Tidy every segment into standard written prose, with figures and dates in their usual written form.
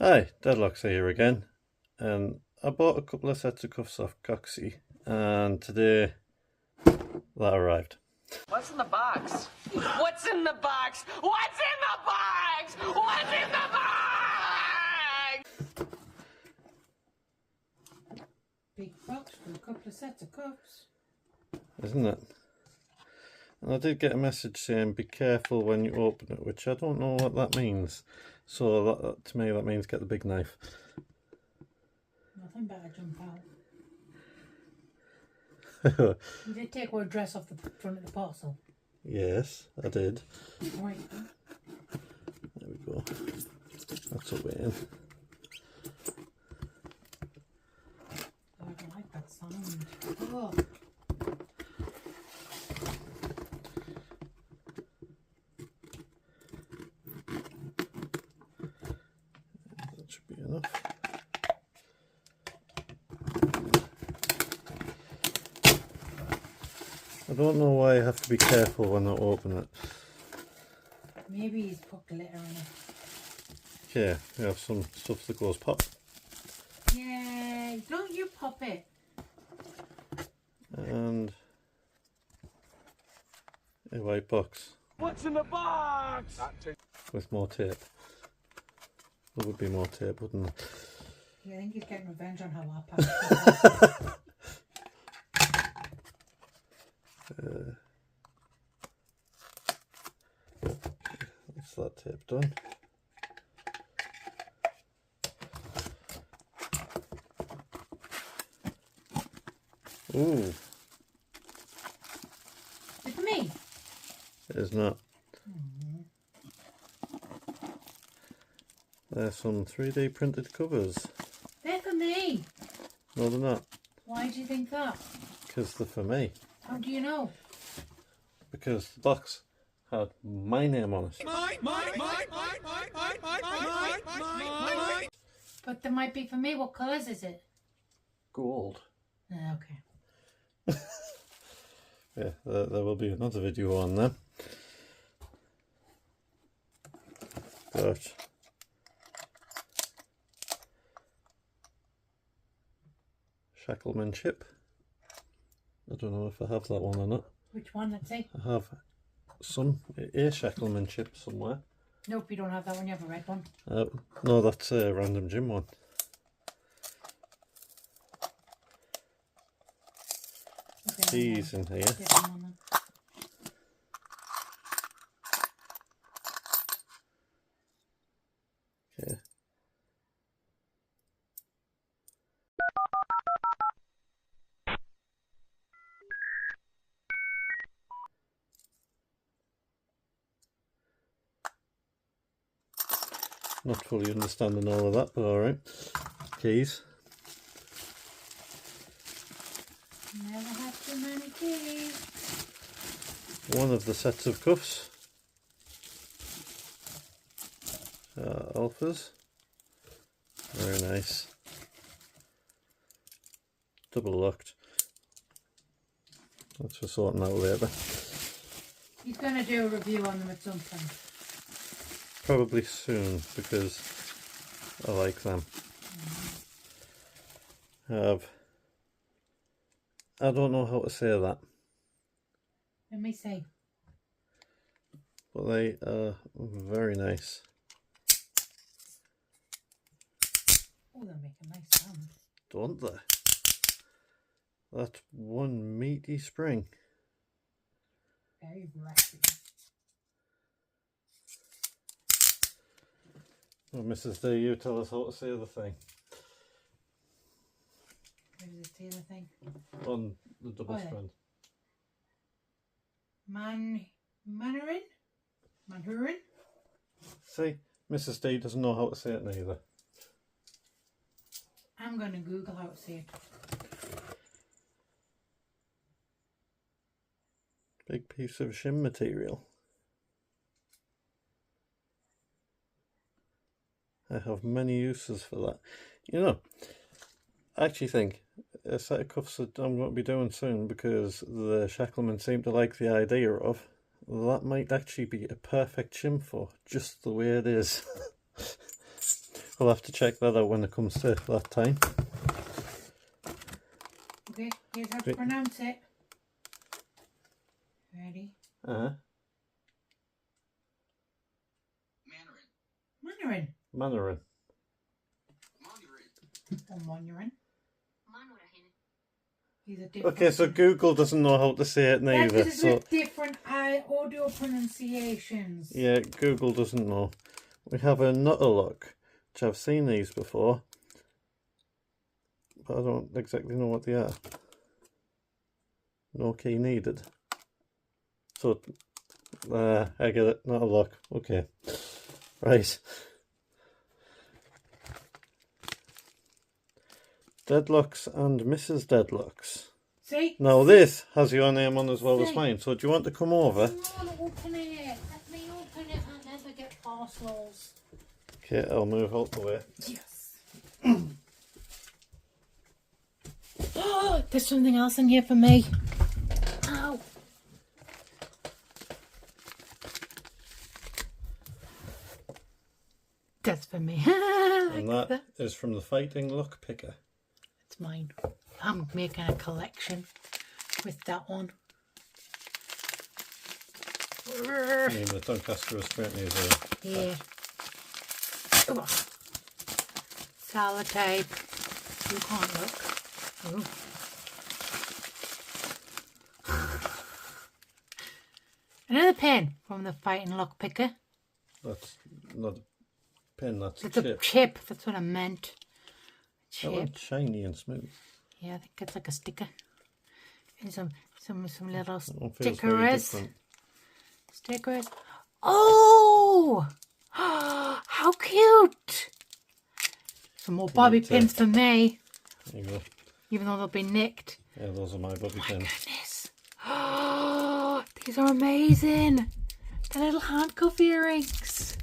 Hi, Deadlock's here again, and I bought a couple of sets of cuffs off Coxy, and today that arrived. What's in the box? What's in the box? What's in the box? What's in the box? Big box with a couple of sets of cuffs. Isn't it? And I did get a message saying be careful when you open it, which I don't know what that means. So that, to me that means get the big knife. Nothing better jump out. You did take our dress off the front of the parcel. Yes, I did. Right. There we go. That's a way in. Oh, I don't like that sound. Oh. That should be enough. I don't know why I have to be careful when I open it. Maybe he's put glitter on it. Yeah, we have some stuff that goes pop. Yay! Don't you pop it. And a white box. What's in the box? With more tape. There would be more tape, wouldn't there? Yeah, I think he's getting revenge on how I packed it. That's that tape done. Ooh, Is it for me? it is not. There's some 3D printed covers. They're for me. No, they're not. Why do you think that? Because they're for me. How do you know? Because the box had my name on it. But they might be for me. What colours is it? Gold. Okay. Yeah, there will be another video on them. But Shacklemanship. I don't know if I have that one or not. Which one? Let's see. I have a Shacklemanship somewhere. Nope, you don't have that one. You have a red one. No, that's a Random Gym one. Okay, These in here. different one then. Okay. Not fully understanding all of that, but alright. Keys. Never had too many keys. One of the sets of cuffs. Alphas. Very nice. Double locked. That's for sorting out later. He's going to do a review on them at some point. Probably soon because I like them. I don't know how to say that, Let me see. but they are very nice. Oh, they'll make a nice sound. Don't they? That's one meaty spring. Very raspy. Well, Mrs. D, you tell us how to say the thing Where does it say the thing? on the double Oh, yeah. strand. Manhurin? See, Mrs. D doesn't know how to say it neither. I'm going to Google how to say it. Big piece of shim material. I have many uses for that. You know, I actually think a set of cuffs that I'm going to be doing soon, because the Shacklemen seem to like the idea of, that might actually be a perfect shim for just the way it is. We'll have to check that out when it comes to that time. Okay, here's how to pronounce it. Ready? Uh-huh. Mandarin. Mandarin. Or Mandarin. These are different. Okay, so Google doesn't know how to say it neither. These So are different audio pronunciations. yeah, Google doesn't know. We have a nutter lock, which I've seen these before, but I don't exactly know what they are. No key needed. So, I get it, nutter lock. Okay, right. Deadlocks and Mrs. Deadlocks. See? Now this has your name on as well as mine, so do you want to come over? I want to open it. Let me open it and then we get parcels. Okay, I'll move out the way. Yes. Oh, there's something else in here for me. Ow. That's for me. And that is from the Fighting Lockpicker. It's mine. I'm making a collection with that one. I mean, the Doncaster restraint is a... Yeah. Oh. Sellotape. You can't look. Another pen from the Fighting Lockpicker. That's not a pen, that's It's a a chip. chip. That's what I meant. That Chip. one's shiny and smooth. Yeah, I think it's like a sticker. And some little That one feels very stickers. different. Stickers. Oh! How cute! Some more bobby pins for me, There you go. even though they'll be nicked. Yeah, those are my bobby pins. Goodness. Oh, these are amazing. The little handcuff earrings.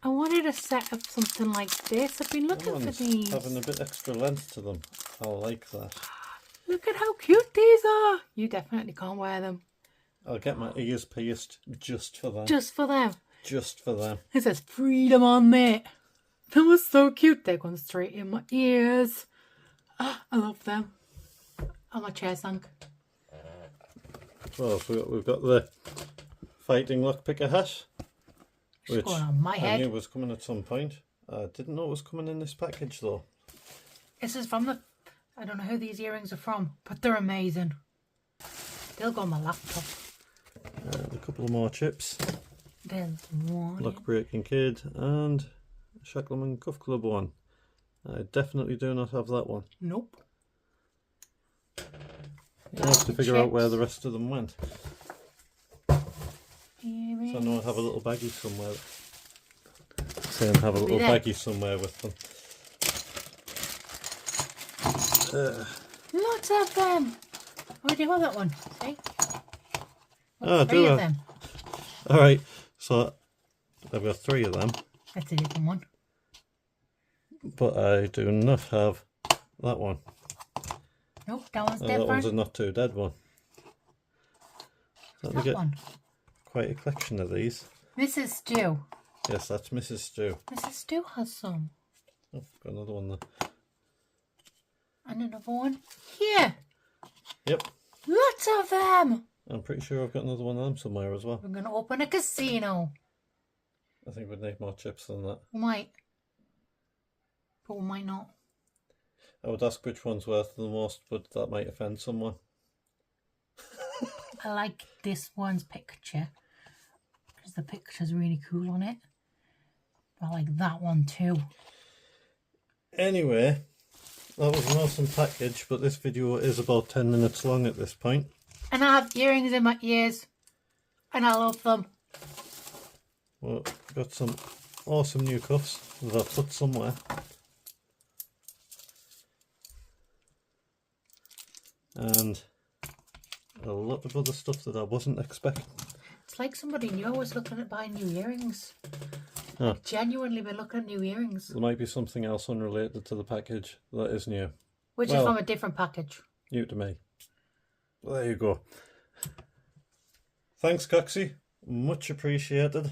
I wanted a set of something like this. I've been looking for these. Having a bit extra length to them. I like that. Look at how cute these are. You definitely can't wear them. I'll get my ears pierced just for them. Just for them. Just for them. It says freedom on it. That was so cute. They're going straight in my ears. Ah, I love them. Oh, my chair sunk. Well, so we've got the Fighting Lockpicker hat, which going on my I head. knew was coming at some point. I didn't know it was coming in this package though. This is from the... I don't know who these earrings are from, but they're amazing. They'll go on my laptop. A couple of more chips. There's one. Lock Breaking Kid and Shackleman Cuff Club one. I definitely do not have that one. Nope. I have to figure out where the rest of them went. Earrings. So I know I have a little baggie somewhere. Saying have a little baggie somewhere with them. Lots of them. Oh, do you have that one? See? Oh, I Three do of have. them. Alright, so I've got 3 of them, That's a different one. but I do not have that one. Nope, that one's That different. one's a Not Too Dead one. So that I get one. quite a collection of these. Mrs. Stew. Yes, that's Mrs. Stew. Mrs. Stew has some. Oh, got another one there. And another one here. Yep, Lots of them. I'm pretty sure I've got another one of them somewhere as well. We're going to open a casino. I think we'd need more chips than that. We might. But we might not. I would ask which one's worth the most, but that might offend someone. I like this one's picture. Because the picture's really cool on it. I like that one too. Anyway, that was an awesome package, but this video is about 10 minutes long at this point. And I have earrings in my ears. And I love them. Well, got some awesome new cuffs that I've put somewhere. And a lot of other stuff that I wasn't expecting. It's like somebody new. I was looking at buying new earrings. Huh. I've genuinely been looking at new earrings. There might be something else unrelated to the package that is new. Which is from a different package. New to me. Well, there you go. Thanks, Coxy. Much appreciated.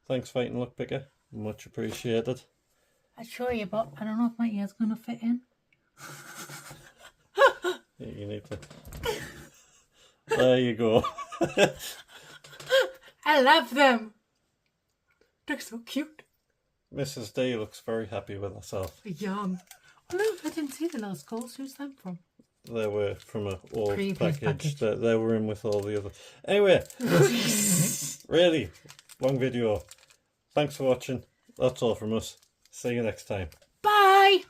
Thanks, Fighting Lockpicker. Much appreciated. I'd show you, but I don't know if my ear's going to fit in. Yeah, you need to. There you go. I love them. They're so cute. Mrs. D looks very happy with herself. Yum. Oh, look, I didn't see the little skulls. Who's them from? They were from an old Previous package that they were in with all the other. Anyway, really long video. Thanks for watching. That's all from us. See you next time. Bye.